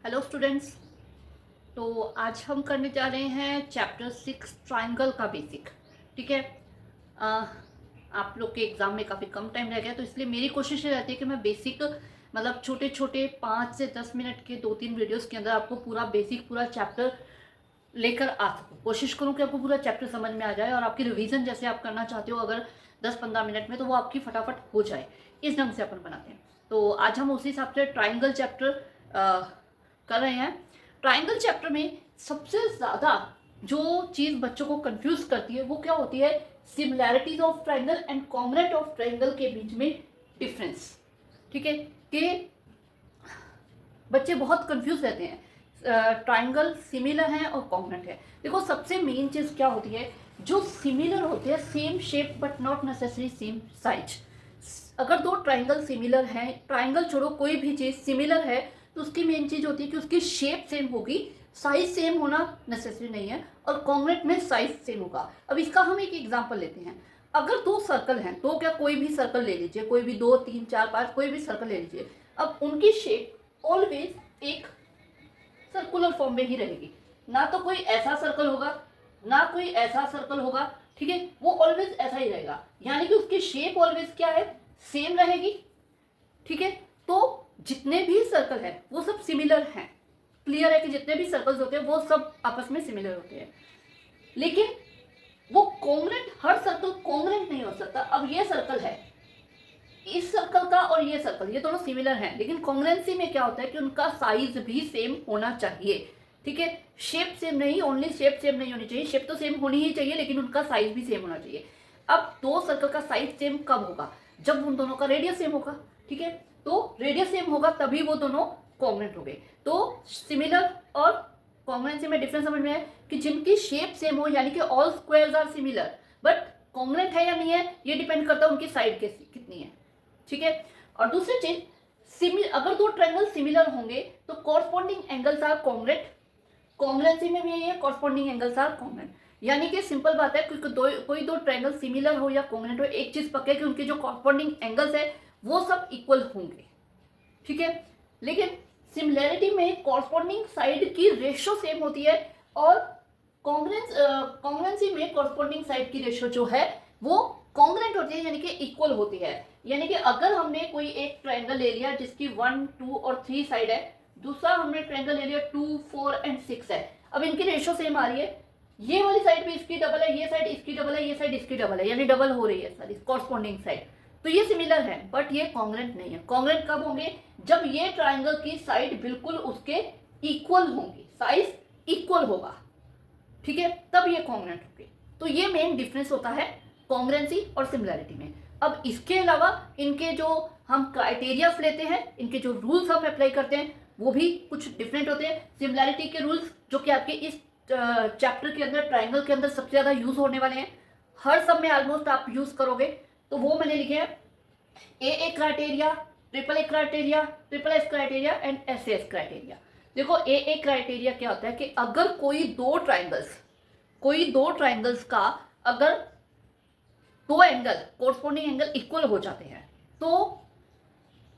Hello students. तो आज हम करने जा रहे हैं चैप्टर 6 ट्राइंगल का बेसिक। ठीक है। अ, आप लोग के एग्ज़ाम में काफ़ी कम टाइम रह गया, तो इसलिए मेरी कोशिश ये रहती है कि मैं बेसिक मतलब छोटे छोटे 5 से 10 मिनट के 2-3 वीडियोस के अंदर आपको पूरा बेसिक पूरा चैप्टर लेकर आ सकूँ। कोशिश करूँ कि आपको पूरा चैप्टर समझ में आ जाए और आपकी रिवीजन जैसे आप करना चाहते हो अगर 10-15 मिनट में, तो वो आपकी फटाफट हो जाए। इस ढंग से अपन बनाते हैं। तो आज हम उसी हिसाब से ट्राइंगल चैप्टर कर रहे हैं। ट्राइंगल चैप्टर में सबसे ज़्यादा जो चीज़ बच्चों को कंफ्यूज करती है वो क्या होती है? Similarities of triangle and congruent of triangle के बीच में डिफरेंस। ठीक है कि बच्चे बहुत कंफ्यूज रहते हैं। ट्राइंगल सिमिलर है और कॉन्ग्रेंट है। देखो, सबसे मेन चीज़ क्या होती है? जो सिमिलर होते हैं same shape but not necessary same size. अगर दो ट्राइंगल सिमिलर हैं, ट्राइंगल छोड़ो कोई भी चीज़ सिमिलर है, तो उसकी मेन चीज़ होती है कि उसकी शेप सेम होगी। साइज सेम होना नेसेसरी नहीं है। और कॉन्ग्रेंट में साइज सेम होगा। अब इसका हम एक एग्जांपल लेते हैं। अगर दो सर्कल हैं, तो क्या कोई भी सर्कल ले लीजिए, कोई भी 2 3 4 5 कोई भी सर्कल ले लीजिए। अब उनकी शेप ऑलवेज एक सर्कुलर फॉर्म में ही रहेगी। ना तो कोई ऐसा सर्कल होगा, ना कोई ऐसा सर्कल होगा। ठीक है, वो ऑलवेज ऐसा ही रहेगा, यानी कि उसकी शेप ऑलवेज क्या है? सेम रहेगी। ठीक है, तो जितने भी सर्कल है वो सब सिमिलर हैं। क्लियर है कि जितने भी सर्कल्स होते हैं वो सब आपस में सिमिलर होते हैं। लेकिन वो कॉन्ग्रेंट, हर सर्कल कॉन्ग्रेंट नहीं हो सकता। अब ये सर्कल है, इस सर्कल का और ये सर्कल, ये दोनों सिमिलर हैं, लेकिन कॉन्ग्रेंसी में क्या होता है कि उनका साइज भी सेम होना चाहिए। ठीक है, शेप सेम नहीं, ओनली शेप सेम नहीं होनी चाहिए। शेप तो सेम होनी ही चाहिए, लेकिन उनका साइज भी सेम होना चाहिए। अब दो सर्कल का साइज सेम कब होगा? जब उन दोनों का रेडियस सेम होगा। ठीक है, तो रेडियस सेम होगा तभी वो दोनों कॉन्ग्रेंट हो गए। तो सिमिलर और कॉन्ग्रेंसी में डिफरेंस समझ में है कि जिनकी शेप सेम हो, यानी कि all squares are similar, but congruent है या नहीं है ये डिपेंड करता है उनकी साइड कितनी है। ठीक है, और दूसरी चीज, अगर दो ट्रायंगल सिमिलर होंगे तो corresponding angles are congruent. Congruency में भी यही है, कॉरस्पॉन्डिंग एंगल्स आर कॉन्ग्रेंट। यानी कि सिंपल बात है, कोई दो ट्रायंगल सिमिलर हो या कॉन्ग्रेंट हो, एक चीज पक्का है कि उनके जो कॉरस्पॉन्डिंग एंगल्स है वो सब इक्वल होंगे। ठीक है, लेकिन सिमिलैरिटी में कॉरस्पॉन्डिंग साइड की रेशियो सेम होती है और कॉन्ग्रेंसी में कॉरस्पॉन्डिंग साइड की रेशियो जो है वो कॉन्ग्रेंट होती है, यानी कि इक्वल होती है। यानी कि अगर हमने कोई एक ट्रायंगल ले लिया जिसकी 1 2 और 3 साइड है, दूसरा हमने ट्रायंगल ले लिया 2 4 एंड 6 है। अब इनकी रेशियो सेम आ रही है, ये वाली साइड भी इसकी डबल है, ये साइड इसकी डबल है, ये साइड इसकी डबल है, यानी डबल हो रही है सारी कॉरस्पॉन्डिंग साइड। तो ये सिमिलर है, बट ये कॉन्ग्रेंट नहीं है। कॉन्ग्रेंट कब होंगे? जब ये ट्राइंगल की साइड बिल्कुल उसके इक्वल होंगी, साइज इक्वल होगा। ठीक है, तब ये कॉन्ग्रेंट होंगे। तो ये मेन डिफरेंस होता है कॉन्ग्रेंसी और सिमिलैरिटी में। अब इसके अलावा इनके जो हम क्राइटेरियाज लेते हैं, इनके जो रूल्स हम अप्लाई करते हैं वो भी कुछ डिफरेंट होते हैं। सिमिलैरिटी के रूल्स जो कि आपके इस चैप्टर के अंदर ट्राइंगल के अंदर सबसे ज्यादा यूज होने वाले हैं, हर सब में ऑलमोस्ट आप यूज करोगे, तो वो मैंने लिखे हैं A criteria, triple A criteria, triple S criteria and S S criteria. देखो, ए क्राइटेरिया क्या होता है कि अगर कोई दो ट्राइंगल्स का अगर दो एंगल कोरस्पॉन्डिंग एंगल इक्वल हो जाते हैं तो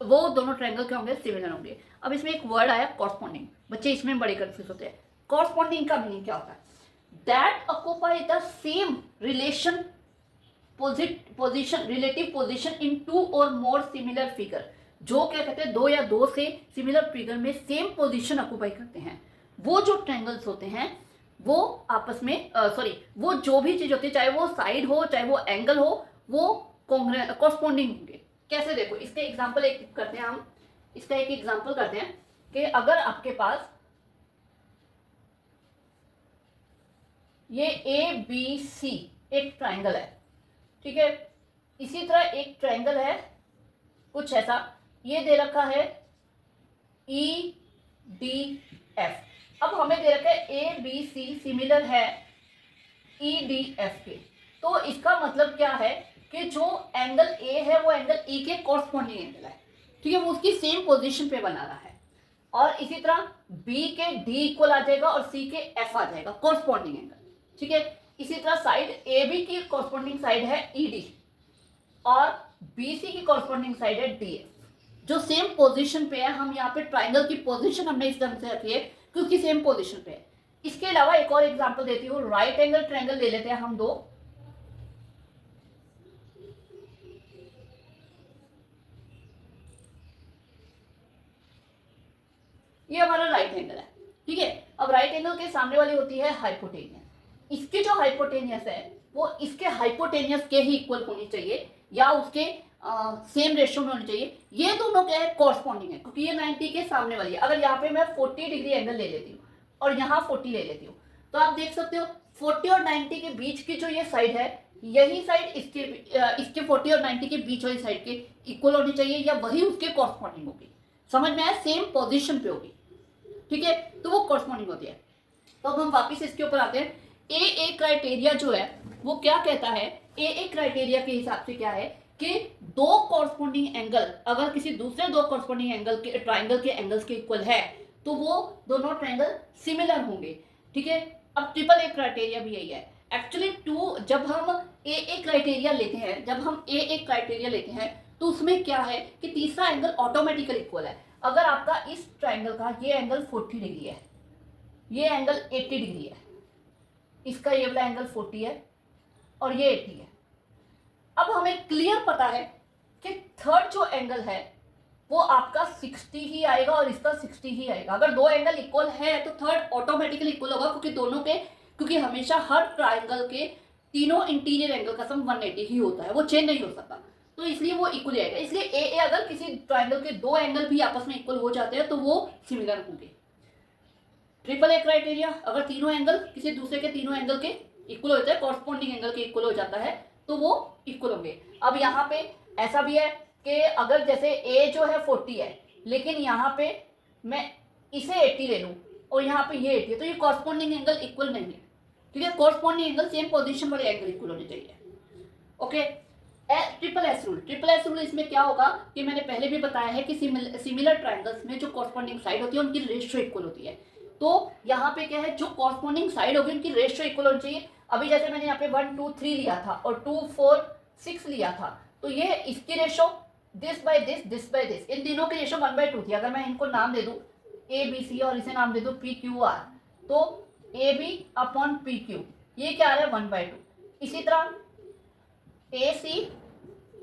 वो दोनों ट्रायंगल क्या होंगे? सिमिलर होंगे। अब इसमें एक वर्ड आया कॉरस्पॉन्डिंग, बच्चे इसमें बड़े कंफ्यूज होते हैं। कॉरस्पॉन्डिंग का मीनिंग क्या होता है? That occupy the same relation position, relative position in two or more similar figure. जो क्या कहते हैं, दो या दो से सिमिलर फिगर में सेम पोजीशन ऑक्यूपाई करते हैं, वो जो ट्रायंगल्स होते हैं वो आपस में वो जो भी चीज होती है, चाहे वो साइड हो चाहे वो एंगल हो, वो कॉरस्पॉन्डिंग होंगे। कैसे? देखो, इसके एग्जांपल एक करते हैं हम। इसका एक एग्जांपल करते हैं कि अगर आपके पास ये ए बी सी एक ट्राइंगल है, ठीक है, इसी तरह एक ट्राइंगल है कुछ ऐसा, ये दे रखा है ई डी एफ। अब हमें दे रखा है ए बी सी सिमिलर है ई डी एफ के। तो इसका मतलब क्या है कि जो एंगल ए है वो एंगल ई के कॉरस्पॉन्डिंग एंगल है। ठीक है, वो उसकी सेम पोजीशन पे बना रहा है। और इसी तरह बी के डी इक्वल आ जाएगा और सी के एफ आ जाएगा, कॉरस्पॉन्डिंग एंगल। ठीक है, इसी तरह साइड ए बी की कॉरस्पॉन्डिंग साइड है ई डी और बी सी की कॉरस्पॉन्डिंग साइड है डी एफ। जो सेम पोजीशन पे है, हम यहाँ पे ट्राइंगल की पोजीशन हमने इस ढंग से रखी है क्योंकि सेम पोजीशन पे है। इसके अलावा एक और एग्जांपल देती हूँ, राइट एंगल ट्रायंगल ले लेते हैं हम दो। ये हमारा राइट एंगल है, ठीक है। अब राइट एंगल के सामने वाली होती है हाइपोटेनियस। इसकी जो हाइपोटेनियस है वो इसके हाइपोटेनियस के ही इक्वल होनी चाहिए या उसके सेम रेशियो में होनी चाहिए। ये दोनों क्या है, कॉरस्पॉन्डिंग है, क्योंकि ये 90 के सामने वाली है। अगर यहाँ पे मैं 40 डिग्री एंगल ले लेती हूँ और यहाँ 40 ले लेती हूँ, तो आप देख सकते हो 40 और 90 के बीच की जो ये साइड है, यही साइड इसके 40 और 90 के बीच वाली साइड के इक्वल होनी चाहिए या वही उसके कॉरस्पॉन्डिंग होगी। समझ में आया, सेम पोजीशन पे होगी, ठीक है, तो वो कॉरस्पॉन्डिंग होती है। तो अब हम वापस इसके ऊपर आते हैं। ए क्राइटेरिया जो है वो क्या कहता है, ए क्राइटेरिया के हिसाब से क्या है कि दो कॉरस्पॉन्डिंग एंगल अगर किसी दूसरे दो कॉरस्पॉन्डिंग एंगल के ट्राइंगल के एंगल्स के इक्वल है तो वो दोनों ट्राइंगल सिमिलर होंगे, ठीक है। अब ट्रिपल ए क्राइटेरिया भी यही है एक्चुअली। जब हम ए क्राइटेरिया लेते हैं, तो उसमें क्या है कि तीसरा एंगल ऑटोमेटिकली इक्वल है। अगर आपका इस ट्राइंगल का ये एंगल 40 डिग्री है, ये एंगल 80 डिग्री है, इसका ये वाला एंगल 40 है और ये 80 है। अब हमें क्लियर पता है कि थर्ड जो एंगल है वो आपका 60 ही आएगा और इसका 60 ही आएगा। अगर दो एंगल इक्वल है तो थर्ड ऑटोमेटिकली इक्वल होगा, क्योंकि हमेशा हर ट्राइंगल के तीनों इंटीरियर एंगल का सम 180 ही होता है, वो चेंज नहीं हो सकता, तो इसलिए वो इक्वल आएगा। इसलिए ए अगर किसी ट्राइंगल के दो एंगल भी आपस में इक्वल हो जाते हैं तो वो सिमिलर होंगे। ट्रिपल ए क्राइटेरिया, अगर तीनों एंगल किसी दूसरे के तीनों एंगल के इक्वल होते हैं, कॉरस्पॉन्डिंग एंगल के इक्वल हो जाता है, तो वो इक्वल होंगे। अब यहाँ पे ऐसा भी है कि अगर जैसे ए जो है 40 है लेकिन यहाँ पे मैं इसे 80 ले लूँ और यहाँ पे ये 80 है, तो ये कॉरस्पॉन्डिंग एंगल इक्वल नहीं है, ठीक है। कॉरस्पॉन्डिंग एंगल सेम पोजीशन वाले एंगल इक्वल होने चाहिए, ओके। ट्रिपल एस रूल इसमें क्या होगा कि मैंने पहले भी बताया है कि सिमिलर ट्राइंगल्स में जो कॉरस्पॉन्डिंग साइड होती है उनकी रेशियो इक्वल होती है। तो यहाँ पे क्या है, जो कॉरस्पॉन्डिंग साइड होगी उनकी रेशियो इक्वल होनी चाहिए। अभी जैसे मैंने यहाँ पे 1 2 3 लिया था और 2 4 6 लिया था, तो ये इसकी रेशियो दिस बाय दिस, इन तीनों की रेशियो 1/2 थी। अगर मैं इनको नाम दे दूं ABC और इसे नाम दे दूं PQR, तो AB अपॉन PQ ये क्या आ रहा है 1/2। इसी तरह AC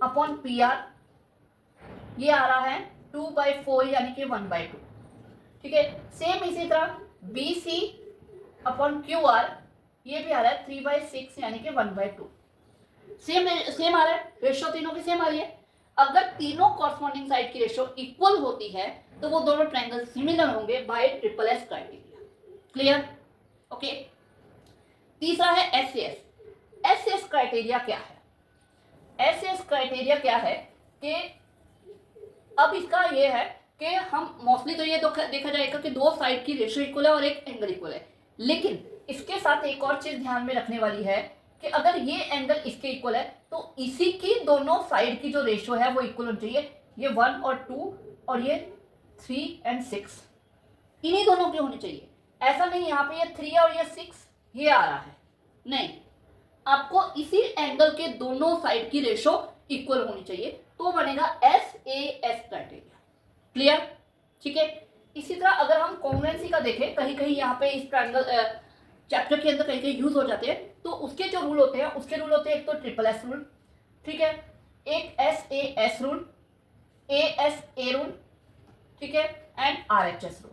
अपॉन PR ये आ रहा है 2/4 यानी कि 1/2, ठीक है। सेम इसी तरह BC अपॉन QR ये भी आ रहा है 3/6 यानी कि 1/2। सेम आ रहा है, रेशियो तीनों की सेम आ रही है। अगर तीनों कॉरस्पॉन्डिंग साइड की रेशियो इक्वल होती है तो वो दोनों ट्रायंगल सिमिलर होंगे bye triple S criteria. Clear, okay. तीसरा है एसएस क्राइटेरिया क्या है? एसएस क्राइटेरिया क्या है कि अब इसका ये है कि हम मोस्टली तो ये देखा जाएगा कि दो साइड की रेशियो इक्वल है और एक एंगल इक्वल है, लेकिन इसके साथ एक और चीज ध्यान में रखने वाली है कि अगर ये एंगल इसके इक्वल है तो इसी की दोनों साइड की जो रेशियो है वो इक्वल होनी चाहिए। ये 1 और 2 और ये 3 और 6 इन्हीं दोनों की होनी चाहिए। ऐसा नहीं यहाँ पे ये 3 और ये 6 ये आ रहा है, नहीं, आपको इसी एंगल के दोनों साइड की रेशियो इक्वल होनी चाहिए, तो बनेगा एसएएस क्राइटेरिया। क्लियर, ठीक है। इसी तरह अगर हम कॉन्ग्रुएंसी का देखें, कहीं कहीं यहाँ पे इस ट्रायंगल चैप्टर के अंदर कहीं कहीं यूज हो जाते हैं, तो उसके जो रूल होते हैं एक तो ट्रिपल एस रूल, ठीक है, एक एसएएस रूल, एएसए रूल, ठीक है, एंड आरएचएस रूल।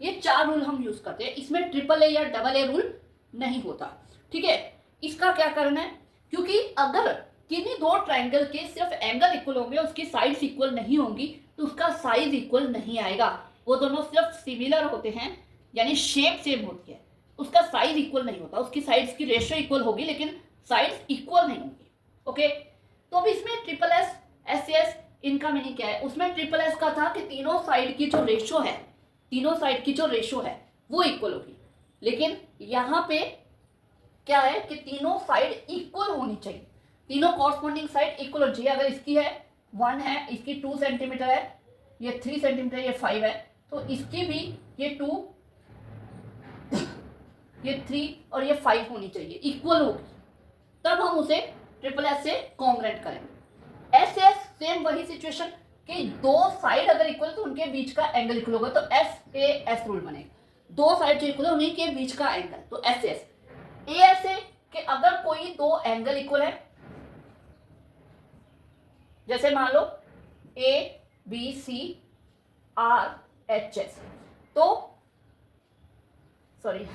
ये 4 रूल हम यूज करते हैं, इसमें ट्रिपल ए या डबल ए रूल नहीं होता, ठीक है। इसका क्या कारण है, क्योंकि अगर किन्हीं दो ट्रायंगल के सिर्फ एंगल इक्वल होंगे, उसकी साइड्स इक्वल नहीं होंगी, तो उसका साइज इक्वल नहीं आएगा। वो दोनों सिर्फ सिमिलर होते हैं, यानी शेप सेम होती है, उसका साइज इक्वल नहीं होता। उसकी साइड्स की रेशियो इक्वल होगी लेकिन साइड्स इक्वल नहीं होंगी, ओके। तो अब इसमें ट्रिपल एस एसएस इनका मीनिंग क्या है? उसमें ट्रिपल एस का था कि तीनों साइड की जो रेशियो है वो इक्वल होगी, लेकिन यहाँ पे क्या है कि तीनों साइड इक्वल होनी चाहिए, तीनों कॉरस्पॉन्डिंग साइड इक्वल होनी चाहिए। अगर इसकी है 1 है, इसकी 2 सेंटीमीटर है, ये 3 सेंटीमीटर, ये 5 है, तो इसकी भी ये 2 ये 3 और ये 5 होनी चाहिए, इक्वल होगी, तब हम उसे ट्रिपल एस से कॉन्ग्रुएंट करेंगे। एस एस सेम वही सिचुएशन, कि दो साइड अगर इक्वल तो उनके बीच का एंगल इक्वल होगा, तो एस ए एस रूल बनेगा। दो साइड जो इक्वल है उन्हीं के बीच का एंगल, तो एस एस। ए ऐसे कि अगर कोई दो एंगल इक्वल है, जैसे मान लो A B C R H S, तो सॉरी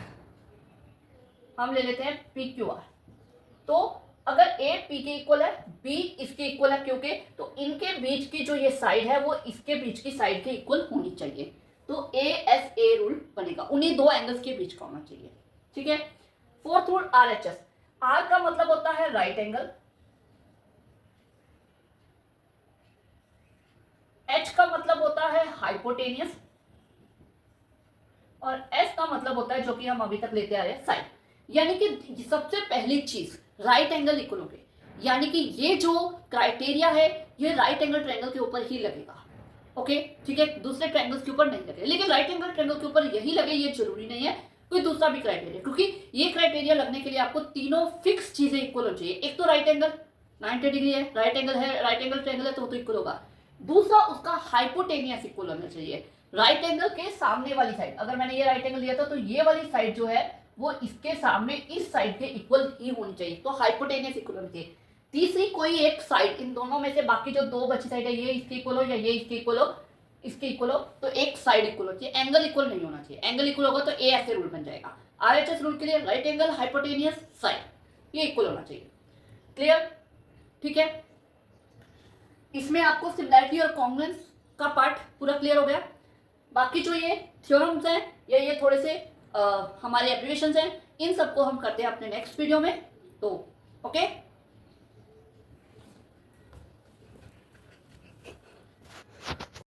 हम ले लेते हैं पी क्यू आर। तो अगर ए पी के इक्वल है, बी इसके इक्वल है, क्योंकि तो इनके बीच की जो ये साइड है वो इसके बीच की साइड के इक्वल होनी चाहिए, तो ए एस ए रूल बनेगा, उन्हीं दो एंगल्स के बीच का होना चाहिए। ठीक है। Fourth rule R H S. R का मतलब होता है राइट एंगल, एच का मतलब होता है हाइपोटेनियस, और एस का मतलब होता है, जो कि हम अभी तक लेते आ रहे हैं, साइड। यानी कि सबसे पहली चीज राइट एंगल इक्वल होंगे, यानी कि ये जो क्राइटेरिया है ये राइट एंगल ट्रायंगल के ऊपर ही लगेगा। ओके, ठीक है, दूसरे ट्रायंगल्स के ऊपर नहीं लगेगा, लेकिन राइट एंगल ट्रायंगल के ऊपर यही लगे ये जरूरी नहीं है, कोई दूसरा भी क्राइटेरिया, क्योंकि ये क्राइटेरिया लगने के लिए आपको तीनों फिक्स चीजें इक्वल होनी चाहिए। एक तो राइट एंगल 90 डिग्री है, राइट एंगल है, राइट एंगल ट्रायंगल है, तो इक्वल होगा। दूसरा उसका हाइपोटेनियस इक्वल होना चाहिए, राइट एंगल के सामने वाली साइड, अगर मैंने ये राइट एंगल लिया था तो ये वाली साइड जो है वो इसके सामने इस साइड के इक्वल ही होनी चाहिए, तो हाइपोटेनियस इक्वल होनी चाहिए। तीसरी कोई एक साइड, इन दोनों में से बाकी जो दो बची साइड है ये इसके इक्वल हो या ये इसके इक्वल हो, इसके इक्वल हो, तो एक साइड इक्वल होनी चाहिए, एंगल इक्वल नहीं होना चाहिए। एंगल इक्वल होगा तो ए ऐसे रूल बन जाएगा। आरएचएस रूल के लिए राइट एंगल, हाइपोटेनियस, साइड, ये इक्वल होना चाहिए। क्लियर? ठीक है, इसमें आपको सिमिलैरिटी और कॉन्ग्रुएंस का पार्ट पूरा क्लियर हो गया। बाकी जो ये थ्योरम्स हैं या ये थोड़े से हमारे एब्रिविएशंस हैं, इन सबको हम करते हैं अपने नेक्स्ट वीडियो में। तो ओके।